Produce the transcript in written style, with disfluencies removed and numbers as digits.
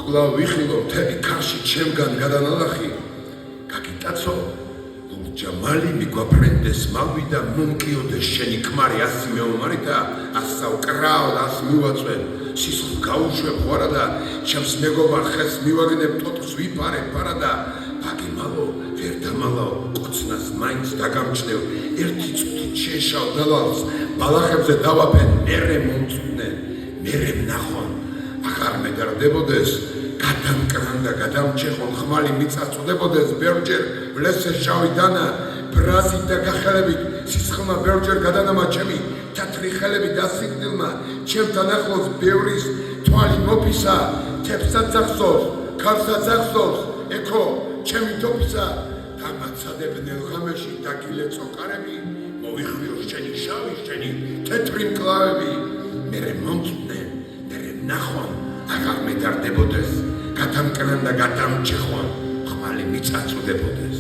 კვლავ ვიხილო მთელი ქარში ჩემგან გადანალახი გაგიტაცო ჯამალი მიგვაფრენდეს მალვიდა მომკიოდეს შენი ქმარი ასი მეომარი და ასაო კრავდა ას მივაწვენ სისხლს გაუშვებ ხوارა და ჩემს მეგობარ ხეს მივაგნებ ტოტს ვიფარე პარა და ბაგიმალო ვერ დამალაო კოცნას მაინც დაგამჩნევ ერთი წუთით შეშავ დალალს ბალახებზე დავაფენ მერე მომწვდნენ მერე ვნახონ აღარ მედარდებოდეს გადამკრან და გადამჩეხონ ხმალი მიწაწუდებოდეს ბევრჯერ ვლესე შავი დანა ბრაზით და გახელებით სისხლმა ბევრჯერ გადანამა ჩემი თეთრი ხელები დასიგნილმა ჩემთან ახლოს ბევრის თვალი მოფისა თებსაც ახსოვს ქარსაც ახსოვს ეკო ჩემი თოფისა დამაცადებნელ ღამეში დაგილე წოყარები მოვიხვიო შენი შავი შენი თეთრი მკლავები მერე მომწვდნენ მერე ვნახონ აღარ მედარდებოდეს გადამკრან და გადამჩეხონ ხმალი მიწაწუდებოდეს